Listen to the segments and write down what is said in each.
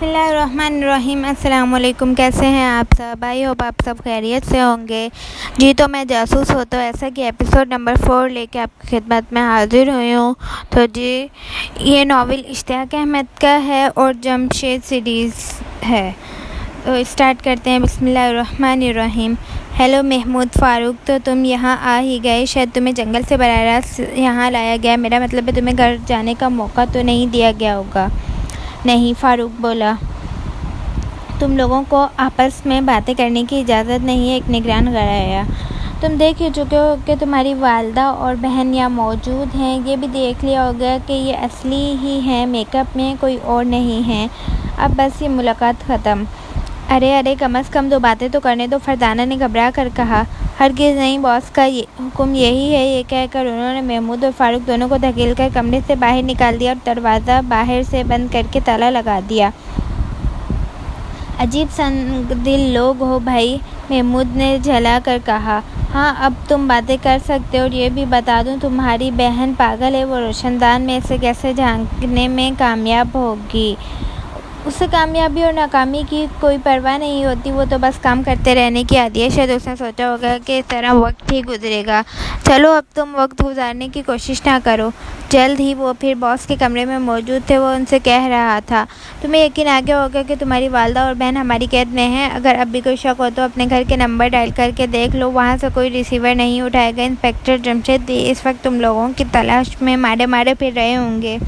बिस्मिल्लाहिर्रहमानिर्रहीम। अस्सलाम वालेकुम। कैसे हैं आप सब? आई होप आप सब खैरियत से होंगे। जी तो मैं जासूस हो तो ऐसा कि एपिसोड नंबर 4 लेके आपकी खिदमत में हाजिर हुई हूँ। तो जी ये नावल इश्तियाक अहमद का है और जमशेद सीरीज़ है। तो स्टार्ट करते हैं। बिस्मिल्लाहिर्रहमानिर्रहीम। हेलो महमूद फ़ारूक, तो तुम यहाँ आ ही गए। शायद तुम्हें जंगल से बराह रास्त यहाँ लाया गया। मेरा मतलब है तुम्हें घर जाने का मौका तो नहीं दिया गया होगा। नहीं, फ़ारूक बोला, तुम लोगों को आपस में बातें करने की इजाज़त नहीं है। एक निगरान घर आया। तुम देख ही चुके हो कि तुम्हारी वालदा और बहन यहाँ मौजूद हैं। ये भी देख लिया होगा कि ये असली ही हैं, मेकअप में कोई और नहीं है। अब बस ये मुलाकात ख़त्म। अरे कम अज़ कम 2 बातें तो करने दो, फरजाना ने घबरा कर कहा। हरगिज़ नहीं, बॉस का हुक्म यही है। ये कहकर उन्होंने महमूद और फ़ारूक दोनों को धकेलकर कमरे से बाहर निकाल दिया और दरवाज़ा बाहर से बंद करके ताला लगा दिया। अजीब संगदिल लोग हो भाई, महमूद ने झला कर कहा। हाँ, अब तुम बातें कर सकते हो। और ये भी बता दूं, तुम्हारी बहन पागल है। वो रोशनदान में से कैसे झांकने में कामयाब होगी। उसे कामयाबी और नाकामी की कोई परवाह नहीं होती। वो तो बस काम करते रहने की आदी है। शायद उसने सोचा होगा कि इस तरह वक्त ही गुजरेगा। चलो अब तुम वक्त गुजारने की कोशिश ना करो। जल्द ही वो फिर बॉस के कमरे में मौजूद थे। वो उनसे कह रहा था, तुम्हें यकीन आ गया होगा कि तुम्हारी वालदा और बहन हमारी कैद में हैं। अगर अब भी कोई शक हो तो अपने घर के नंबर डायल करके देख लो। वहाँ से कोई रिसीवर नहीं उठाएगा। इंस्पेक्टर जमशेद इस वक्त तुम लोगों की तलाश में मारे फिर रहे होंगे,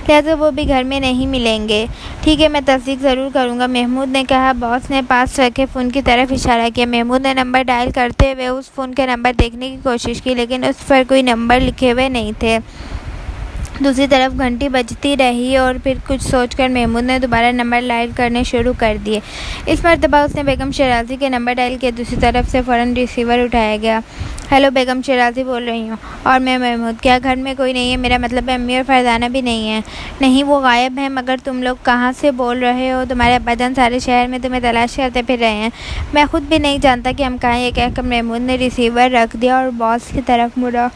लिहाजा वो भी घर में नहीं मिलेंगे। ठीक है, मैं तस्दीक ज़रूर करूँगा, महमूद ने कहा। बॉस ने पास रखे फ़ोन की तरफ इशारा किया। महमूद ने नंबर डायल करते हुए उस फ़ोन के नंबर देखने की कोशिश की, लेकिन उस पर कोई नंबर लिखे हुए नहीं थे। दूसरी तरफ घंटी बजती रही और फिर कुछ सोचकर महमूद ने दोबारा नंबर डायल करने शुरू कर दिए। इस मरतबा उसने बेगम शराजी के नंबर डायल किए। दूसरी तरफ से फ़ौरन रिसीवर उठाया गया। हेलो, बेगम शराजी बोल रही हूँ। और मैं महमूद। क्या घर में कोई नहीं है? मेरा मतलब है अम्मी और फरजाना भी नहीं है। नहीं, वो गायब हैं। मगर तुम लोग कहाँ से बोल रहे हो? तुम्हारे अब्बाजान सारे शहर में तुम्हें तलाश करते फिर रहे हैं। मैं खुद भी नहीं जानता कि हम कहाँ। ये कहकर महमूद ने रिसीवर रख दिया और बॉस की तरफ मुड़ा।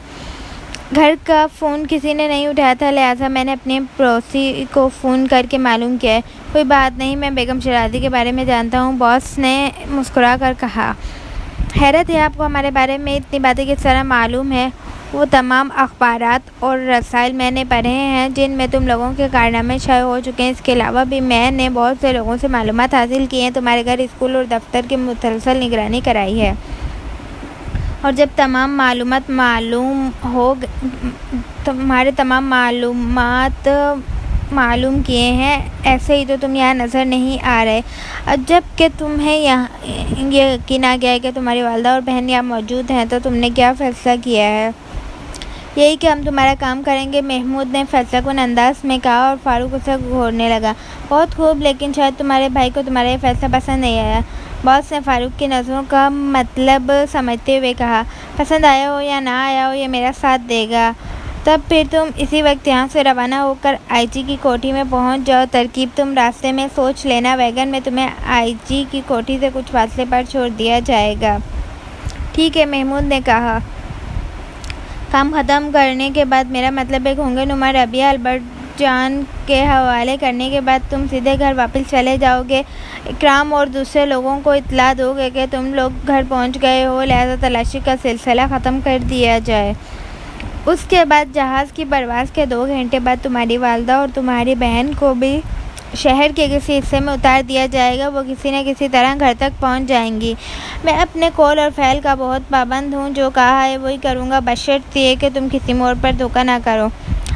घर का फ़ोन किसी ने नहीं उठाया था, लिहाजा मैंने अपने पड़ोसी को फ़ोन करके मालूम किया है। कोई बात नहीं, मैं बेगम शराजी के बारे में जानता हूँ, बॉस ने मुस्कुरा कर कहा। हैरत है आपको हमारे बारे में इतनी बातें किस तरह मालूम है। वो तमाम अखबारात और रसाइल मैंने पढ़े हैं जिनमें तुम लोगों के कारनामे शाये हो चुके हैं। इसके अलावा भी मैंने बहुत से लोगों से मालूमात हासिल की हैं। तुम्हारे घर, स्कूल और दफ्तर की मुसलसल निगरानी कराई है। और जब तमाम मालूमात मालूम हो तुम्हारे तमाम मालूमात मालूम किए हैं, ऐसे ही तो तुम यहाँ नज़र नहीं आ रहे। जब कि तुम्हें यहाँ ये यकीन आ गया है कि तुम्हारी वालदा और बहन यहाँ मौजूद हैं, तो तुमने क्या फ़ैसला किया है? यही कि हम तुम्हारा काम करेंगे, महमूद ने फैसलाकुन अंदाज में कहा और फ़ारूक उसे घूरने लगा। बहुत खूब, लेकिन शायद तुम्हारे भाई को तुम्हारा ये फ़ैसला पसंद नहीं आया। बॉस ने फ़ारूक की नज़रों का मतलब समझते हुए कहा। पसंद आया हो या ना आया हो, ये मेरा साथ देगा। तब फिर तुम इसी वक्त यहाँ से रवाना होकर आईजी की कोठी में पहुँच जाओ। तरकीब तुम रास्ते में सोच लेना। वैगन में तुम्हें आईजी की कोठी से कुछ फासले पर छोड़ दिया जाएगा। ठीक है, महमूद ने कहा। काम ख़त्म करने के बाद, मेरा मतलब एक होंगे नुमा रबिया अल्बर्ट जान के हवाले करने के बाद तुम सीधे घर वापस चले जाओगे। इकराम और दूसरे लोगों को इत्तला दोगे कि तुम लोग घर पहुंच गए हो, लिहाजा तलाशी का सिलसिला ख़त्म कर दिया जाए। उसके बाद जहाज़ की परवाज़ के 2 घंटे बाद तुम्हारी वालदा और तुम्हारी बहन को भी शहर के किसी हिस्से में उतार दिया जाएगा। वो किसी न किसी तरह घर तक पहुंच जाएंगी। मैं अपने कॉल और फ़ैल का बहुत पाबंद हूँ। जो कहा है वही करूँगा, बशर्ते ये कि तुम किसी मोड़ पर धोखा ना करो।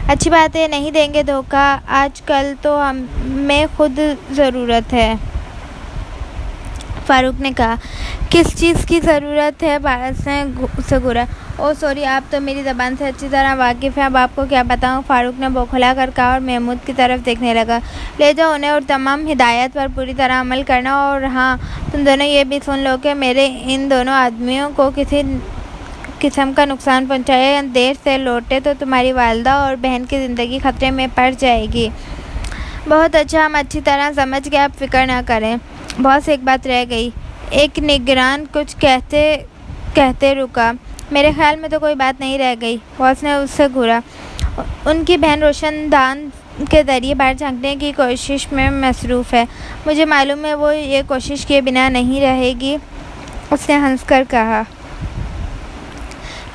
अच्छी बात है, नहीं देंगे धोखा। आजकल तो हमें खुद ज़रूरत है। फ़ारूक ने कहा। किस चीज़ की ज़रूरत है? भारत ने उससे घूरा। ओह सॉरी, आप तो मेरी ज़बान से अच्छी तरह वाकिफ़ हैं। अब आपको क्या बताऊं? फ़ारूक ने बौखला कर कहा और महमूद की तरफ देखने लगा। ले जाओ उन्हें और तमाम हिदायत पर पूरी तरह अमल करना। और हाँ, तुम दोनों ये भी सुन लो कि मेरे इन दोनों आदमियों को किसी किस्म का नुकसान पहुँचाया, देर से लौटे तो तुम्हारी वालदा और बहन की ज़िंदगी ख़तरे में पड़ जाएगी। बहुत अच्छा, हम अच्छी तरह समझ गए, आप फ़िक्र ना करें। बॉस, एक बात रह गई। एक निगरान कुछ कहते कहते रुका। मेरे ख्याल में तो कोई बात नहीं रह गई। बॉस ने उससे घूरा। उनकी बहन रोशनदान के ज़रिए बाहर झाँकने की कोशिश में मसरूफ़ है। मुझे मालूम है वो ये कोशिश किए बिना नहीं रहेगी, उसने हंसकर कहा।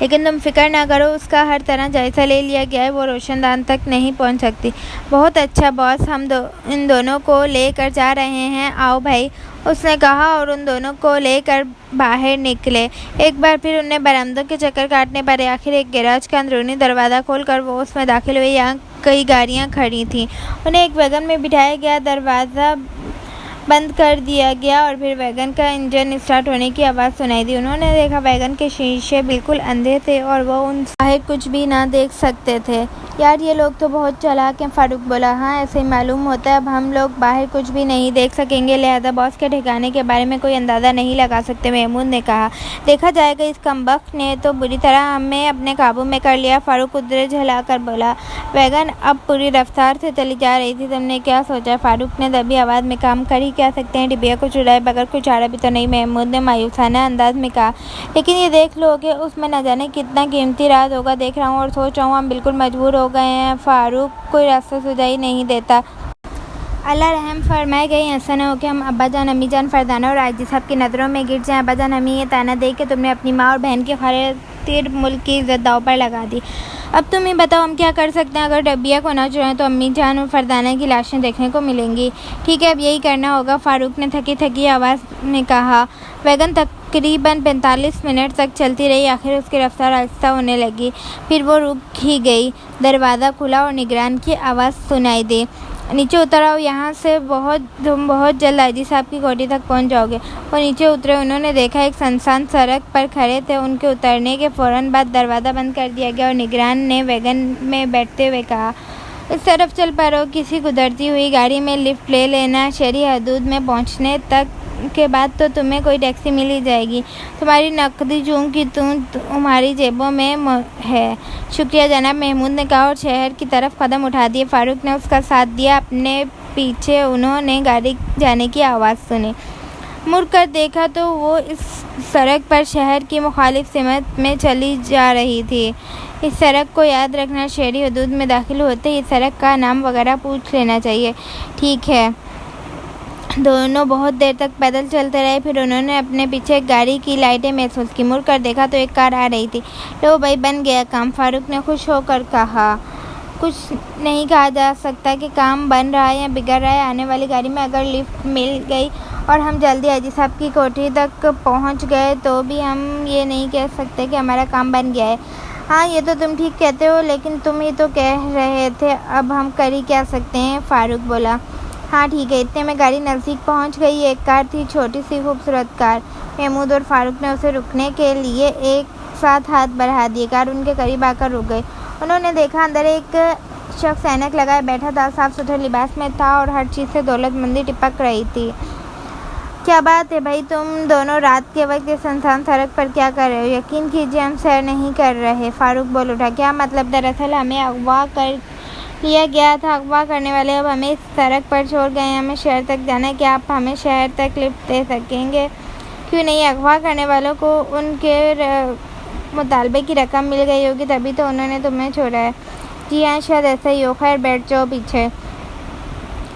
लेकिन तुम फिक्र ना करो, उसका हर तरह जायज़ा ले लिया गया है, वो रोशनदान तक नहीं पहुंच सकती। बहुत अच्छा बॉस, हम इन दोनों को लेकर जा रहे हैं, आओ भाई, उसने कहा और उन दोनों को लेकर बाहर निकले। एक बार फिर उन्हें बरामदों के चक्कर काटने पड़े। आखिर एक गैराज का अंदरूनी दरवाज़ा खोलकर वो उसमें दाखिल हुए। यहाँ कई गाड़ियाँ खड़ी थीं। उन्हें एक वैगन में बिठाया गया, दरवाज़ा बंद कर दिया गया और फिर वैगन का इंजन स्टार्ट होने की आवाज़ सुनाई दी। उन्होंने देखा वैगन के शीशे बिल्कुल अंधे थे और वो उन बाहर कुछ भी ना देख सकते थे। यार ये लोग तो बहुत चालाक हैं, फारूक बोला। हाँ, ऐसे ही मालूम होता है। अब हम लोग बाहर कुछ भी नहीं देख सकेंगे, लिहाजा बॉस के ठिकाने के बारे में कोई अंदाज़ा नहीं लगा सकते, महमूद ने कहा। देखा जाएगा, इस कमबख्त ने तो बुरी तरह हमें अपने काबू में कर लिया, फारूक उधरे झलाकर बोला। वैगन अब पूरी रफ्तार से चली जा रही थी। तुमने क्या सोचा, फारूक ने दबी आवाज़ में। काम कर ही क्या सकते हैं, डिबिया को चुराए बगैर कोई चारा भी तो नहीं, महमूद ने मायूसाना अंदाज में कहा। लेकिन ये देख लो कि उसमें न जाने कितना कीमती राज होगा। देख रहा हूँ और सोच रहा हूँ, हम बिल्कुल मजबूर हो गए हैं, फारूक कोई रास्ता सुझाई नहीं देता। अल्लाह रहम फरमाए, कहीं ऐसा न हो कि हम अब्बा जान, अम्मी जान, फरदाना और आजी साहब की नज़रों में गिर जाएं। अब्बा जान, हमें ये ताना दे कि तुमने अपनी माँ और बहन की खातिर मुल्क की इज्जत दांव पर लगा दी। अब तुम ही बताओ, हम क्या कर सकते हैं। अगर डबिया को ना चुराएं तो अम्मी जान और फरदाना की लाशें देखने को मिलेंगी। ठीक है, अब यही करना होगा, फारूक ने थकी थकी आवाज़ में कहा। वैगन तकरीबन 45 मिनट तक चलती रही। आखिर उसकी रफ्तार आहिस्ता होने लगी, फिर वो रुक ही गई। दरवाज़ा खुला और निगरान की आवाज़ सुनाई दी। नीचे उतर आओ, यहाँ से तुम बहुत जल्द आजी साहब की कोठी तक पहुँच जाओगे। वो नीचे उतरे। उन्होंने देखा एक सुनसान सड़क पर खड़े थे। उनके उतरने के फ़ौरन बाद दरवाज़ा बंद कर दिया गया और निगरान ने वैगन में बैठते हुए कहा, इस तरफ चल पड़ो, किसी गुजरती हुई गाड़ी में लिफ्ट ले लेना। शहरी हदूद में पहुँचने तक के बाद तो तुम्हें कोई टैक्सी मिल ही जाएगी। तुम्हारी नकदी चूँकि तुम्हारी जेबों में है। शुक्रिया जनाब, महमूद ने कहा और शहर की तरफ कदम उठा दिए। फारूक ने उसका साथ दिया। अपने पीछे उन्होंने गाड़ी जाने की आवाज़ सुनी। मुड़ कर देखा तो वो इस सड़क पर शहर की मुखालिफ सिमत में चली जा रही थी। इस सड़क को याद रखना, शहरी हदूद में दाखिल होते ही सड़क का नाम वगैरह पूछ लेना चाहिए। ठीक है। दोनों बहुत देर तक पैदल चलते रहे। फिर उन्होंने अपने पीछे गाड़ी की लाइटें महसूस की। मुड़ कर देखा तो एक कार आ रही थी। लो भाई, बन गया काम, फारूक ने खुश होकर कहा। कुछ नहीं कहा जा सकता कि काम बन रहा है या बिगड़ रहा है। आने वाली गाड़ी में अगर लिफ्ट मिल गई और हम जल्दी आजी साहब की कोठी तक पहुंच गए तो भी हम ये नहीं कह सकते कि हमारा काम बन गया है। हाँ, ये तो तुम ठीक कहते हो, लेकिन तुम ही तो कह रहे थे, अब हम कर ही क्या सकते हैं, फारूक बोला। हाँ ठीक है। इतने में गाड़ी नज़दीक पहुंच गई। एक कार थी, छोटी सी खूबसूरत कार। महमूद और फारूक ने उसे रुकने के लिए एक साथ हाथ बढ़ा दिए। कार उनके करीब आकर रुक गई। उन्होंने देखा अंदर एक शख्स ऐनक लगाए बैठा था, साफ सुथरे लिबास में था और हर चीज़ से दौलतमंदी टिपक रही थी। क्या बात है भाई, तुम दोनों रात के वक्त इस सुनसान सड़क पर क्या कर रहे हो। यकीन कीजिए, हम सैर नहीं कर रहे, फारूक बोल उठा। क्या मतलब। दरअसल हमें अगवा कर लिया गया था। अगवा करने वाले अब हमें इस सड़क पर छोड़ गए हैं। हमें शहर तक जाना है। क्या आप हमें शहर तक लिफ्ट दे सकेंगे। क्यों नहीं। अगवा करने वालों को उनके मुतालबे की रकम मिल गई होगी, तभी तो उन्होंने तुम्हें छोड़ा है। जी हाँ, शायद ऐसा ही हो। खैर बैठ जाओ पीछे,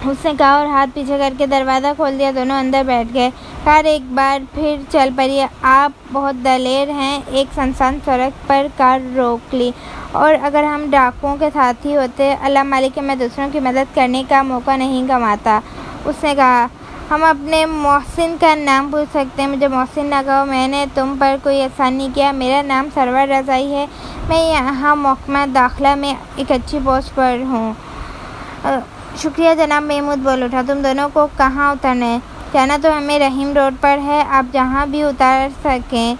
उसने कहा और हाथ पीछे करके दरवाज़ा खोल दिया। दोनों अंदर बैठ गए। कार एक बार फिर चल पड़ी। आप बहुत दलेर हैं, एक सुनसान सड़क पर कार रोक ली। और अगर हम डाकुओं के साथी होते, अल्लाह मालिक, मैं दूसरों की मदद करने का मौका नहीं गंवाता, उसने कहा। हम अपने मोहसिन का नाम पूछ सकते हैं। मुझे मोहसिन ना कहो, मैंने तुम पर कोई एहसान नहीं किया। मेरा नाम सरवर रज़ाई है। मैं यहाँ महकमा दाखिला में एक अच्छी पोस्ट पर हूँ। शुक्रिया जनाब, महमूद बोल उठा। तुम दोनों को कहाँ उतरना है। जाना तो हमें रहीम रोड पर है, आप जहाँ भी उतार सकें।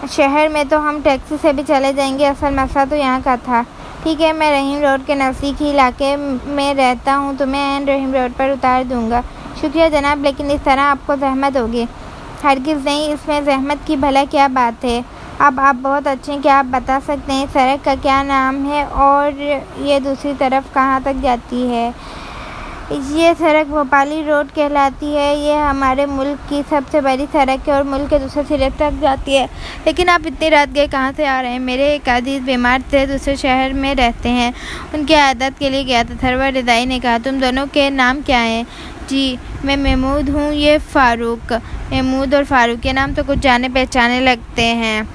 शहर में तो हम टैक्सी से भी चले जाएंगे, असल मसला तो यहाँ का था। ठीक है, मैं रहीम रोड के नज़दीक ही इलाके में रहता हूँ, तुम्हें एन रहीम रोड पर उतार दूँगा। शुक्रिया जनाब, लेकिन इस तरह आपको जहमत होगी। हरगिज़ नहीं, इसमें जहमत की भला क्या बात है। अब आप बहुत अच्छे हैं, क्या आप बता सकते हैं सड़क का क्या नाम है और ये दूसरी तरफ कहाँ तक जाती है। ये सड़क भोपाली रोड कहलाती है। ये हमारे मुल्क की सबसे बड़ी सड़क है और मुल्क के दूसरे सिरे तक जाती है। लेकिन आप इतनी रात गए कहाँ से आ रहे हैं? मेरे एक अजीज बीमार थे, दूसरे शहर में रहते हैं, उनकी आदत के लिए गया था। सरवर रिदाई ने कहा। तुम दोनों के नाम क्या हैं? जी, मैं महमूद हूँ, ये फ़ारूक। महमूद और फ़ारूक के नाम तो कुछ जाने पहचाने लगते हैं।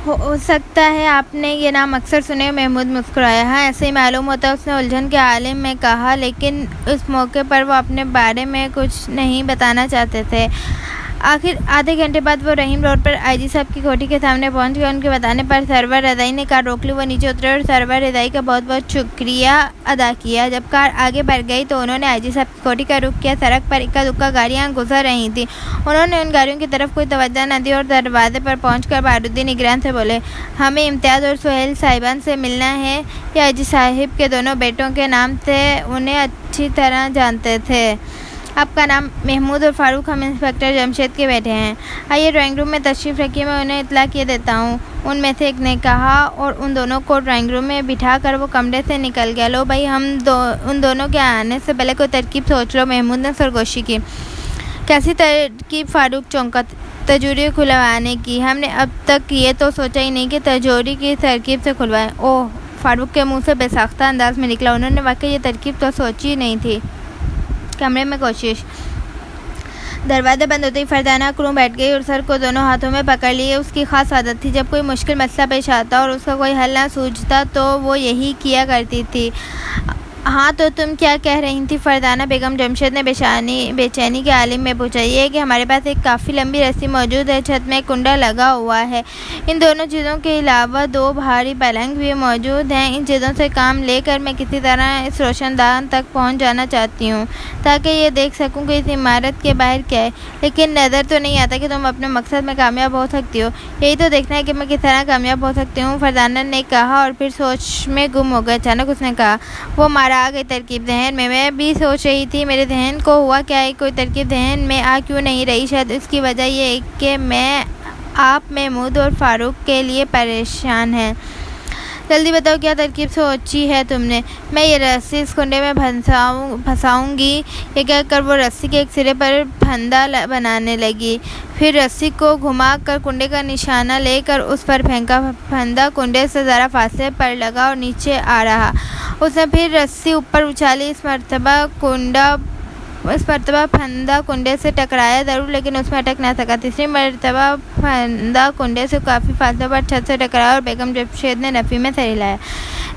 हो सकता है आपने ये नाम अक्सर सुने। महमूद मुस्कुराया। हाँ, ऐसे ही मालूम होता है, उसने उलझन के आलिम में कहा। लेकिन इस मौके पर वो अपने बारे में कुछ नहीं बताना चाहते थे। आखिर आधे घंटे बाद वो रहीम रोड पर आईजी साहब की कोठी के सामने पहुंच गए। उनके बताने पर सरवर रज़ाई ने कार रोक ली। वो नीचे उतरे और सरवर रज़ाई का बहुत बहुत शुक्रिया अदा किया। जब कार आगे बढ़ गई तो उन्होंने आईजी साहब की कोठी का रुख किया। सड़क पर इक्का दुक्का गाड़ियां गुजर रही थीं। उन्होंने उन गाड़ियों की तरफ कोई तवज्जो न दी और दरवाजे पर पहुंचकर बारूदी निगरान से बोले, हमें इम्तियाज़ और सुहेल साहिबान से मिलना है। ये आईजी साहिब के दोनों बेटों के नाम थे, उन्हें अच्छी तरह जानते थे। आपका नाम? महमूद और फ़ारूक। हम इंस्पेक्टर जमशेद के बेटे हैं। आइए ड्राइंग रूम में तशरीफ़ रखिए, मैं उन्हें इत्तला किए देता हूँ, उनमें से एक ने कहा और उन दोनों को ड्राइंग रूम में बिठा कर वो कमरे से निकल गया। लो भाई, उन दोनों के आने से पहले कोई तरकीब सोच लो। महमूद ने सरगोशी की। कैसी तरकीब? फ़ारूक चौंका। तिजोरी खुलवाने की। हमने अब तक ये तो सोचा ही नहीं कि तिजोरी की तरकीब से खुलवाएं। ओह, फ़ारूक के मुंह से बेसाख्ता अंदाज में निकला। उन्होंने वाकई ये तरकीब तो सोची ही नहीं थी। कमरे में कोशिश। दरवाज़ा बंद होते ही फरजाना क्रूं बैठ गई और सर को दोनों हाथों में पकड़ लिए। उसकी ख़ास आदत थी, जब कोई मुश्किल मसला पेश आता और उसका कोई हल ना सूझता तो वो यही किया करती थी। हाँ, तो तुम क्या कह रही थी फरजाना बेगम? जमशेद ने बेचैनी के आलिम में पूछा। ये है कि हमारे पास एक काफ़ी लंबी रस्सी मौजूद है, छत में एक कुंडा लगा हुआ है। इन दोनों चीज़ों के अलावा 2 भारी पलंग भी मौजूद हैं। इन चीज़ों से काम लेकर मैं किसी तरह इस रोशनदान तक पहुंच जाना चाहती हूँ, ताकि ये देख सकूँ कि इस इमारत के बाहर क्या है। लेकिन नज़र तो नहीं आता कि तुम अपने मकसद में कामयाब हो सकती हो। यही तो देखना है कि मैं किस तरह कामयाब हो सकती हूँ, फरजाना ने कहा और फिर सोच में गुम हो गया। अचानक उसने कहा, वो मारा आ गई तरकीब जहन में। मैं भी सोच रही थी, मेरे जहन को हुआ क्या है, कोई तरकीब जहन में आ क्यों नहीं रही? शायद इसकी वजह यह है कि मैं आप, महमूद और फ़ारूक के लिए परेशान हैं। जल्दी बताओ, क्या तरकीब सोची है तुमने? मैं ये रस्सी इस कुंडे में फंसाऊंगी। ये कहकर वो रस्सी के एक सिरे पर फंदा बनाने लगी। फिर रस्सी को घुमा कर कुंडे का निशाना लेकर उस पर फेंका। फंदा कुंडे से ज़रा फासले पर लगा और नीचे आ रहा। उसने फिर रस्सी ऊपर उछाली। इस मरतबा फंदा कुंडे से टकराया ज़रूर, लेकिन उसमें अटक ना सका। तीसरी मरतबा फंदा कुंडे से काफ़ी फासले पर छत से टकराया और बेगम जमशेद ने नफ़ी में सर हिलाया।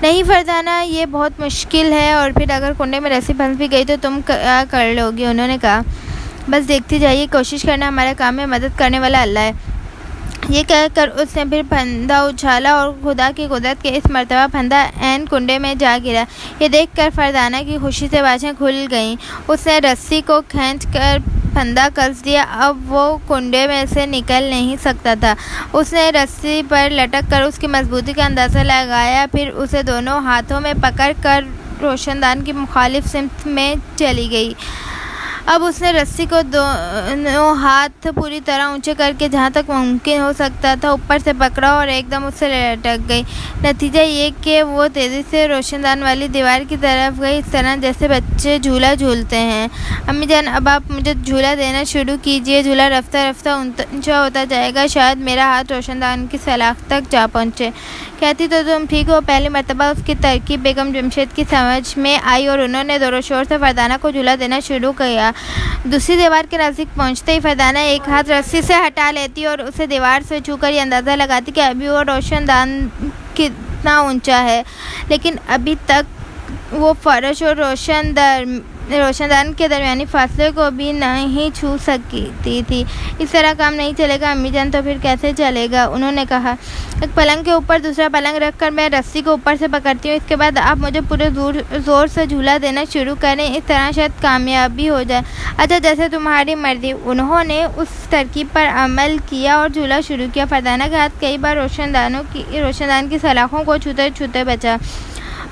नहीं फरजाना, ये बहुत मुश्किल है, और फिर अगर कुंडे में रस्सी फंस भी गई तो तुम क्या कर लोगी? उन्होंने कहा, बस देखती जाइए, कोशिश करना हमारे काम में, मदद करने वाला अल्लाह है। ये कहकर उसने फिर फंदा उछाला और खुदा की कुदरत के इस मरतबा फंदा ऐन कुंडे में जा गिरा। ये देखकर फरजाना की खुशी से बाजें खुल गईं। उसने रस्सी को खींचकर फंदा कस दिया। अब वो कुंडे में से निकल नहीं सकता था। उसने रस्सी पर लटक कर उसकी मजबूती का अंदाज़ा लगाया, फिर उसे दोनों हाथों में पकड़ कर रोशनदान की मुखालिफ सिमत में चली गई। अब उसने रस्सी को दोनों हाथ पूरी तरह ऊंचे करके जहाँ तक मुमकिन हो सकता था ऊपर से पकड़ा और एकदम उससे लटक गई। नतीजा ये कि वो तेज़ी से रोशनदान वाली दीवार की तरफ गई, इस तरह जैसे बच्चे झूला झूलते हैं। अम्मी जान, अब आप मुझे झूला देना शुरू कीजिए। झूला रफ्ता रफ्ता ऊंचा होता जाएगा, शायद मेरा हाथ रोशनदान की सलाख तक जा पहुँचे। कहती तो तुम ठीक हो। पहली मरतबा उसकी तरकीब बेगम जमशेद की समझ में आई और उन्होंने ज़ोर शोर से फरजाना को झूला देना शुरू किया। दूसरी दीवार के नज़दीक पहुंचते ही फरजाना एक हाथ रस्सी से हटा लेती और उसे दीवार से छूकर ये अंदाज़ा लगाती कि अभी वो रोशनदान कितना ऊंचा है, लेकिन अभी तक वो फर्श और रोशनदान के दरमियानी फासले को भी नहीं छू सकती थी। इस तरह काम नहीं चलेगा अम्मी जान। तो फिर कैसे चलेगा? उन्होंने कहा, एक पलंग के ऊपर दूसरा पलंग रखकर मैं रस्सी को ऊपर से पकड़ती हूँ। इसके बाद आप मुझे पूरे ज़ोर से झूला देना शुरू करें, इस तरह शायद कामयाबी हो जाए। अच्छा, जैसे तुम्हारी मर्जी। उन्होंने उस तरकीब पर अमल किया और झूला शुरू किया। फरजाना का हाथ कई बार रोशनदान की सलाखों को छूते छूते बचा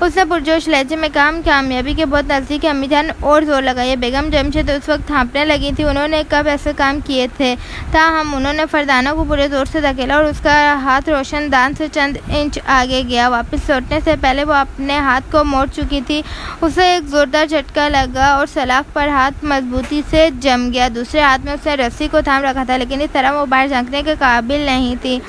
उसने पुरजोश लहजे में कहा, हम कामयाबी के बहुत नज़दीक है अम्मीजान। और जोर लगाइए। बेगम जमशेद उस वक्त हाँफने लगी थी। उन्होंने कब ऐसे काम किए थे? ताहम उन्होंने फरदाना को पूरे जोर से धकेला और उसका हाथ रोशनदान से चंद इंच आगे गया। वापस लौटने से पहले वो अपने हाथ को मोड़ चुकी थी। उसे एक जोरदार झटका लगा और सलाख पर हाथ मजबूती से जम गया। दूसरे हाथ में उसने रस्सी को थाम रखा था, लेकिन इस तरह वो बाहर झांकने के काबिल नहीं थी।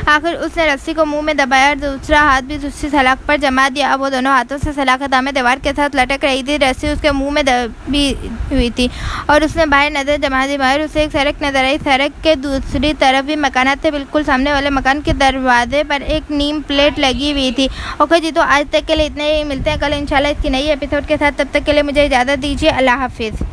आखिर उसने रस्सी को मुंह में दबाया और दूसरा हाथ भी दूसरी सलाख पर जमा दिया। अब वो दोनों हाथों से सलाख दामे दीवार के साथ लटक रही थी। रस्सी उसके मुंह में दबी हुई थी और उसने बाहर नजर जमा दी। बाहर उसे एक सड़क नजर आई। सड़क के दूसरी तरफ भी मकानात थे। बिल्कुल सामने वाले मकान के दरवाजे पर एक नीम प्लेट लगी हुई थी। ओके जी, तो आज तक के लिए इतने ही। मिलते हैं कल इंशाल्लाह इसकी नई एपिसोड के साथ। तब तक के लिए मुझे इजाज़त दीजिए। अल्लाह हाफिज़।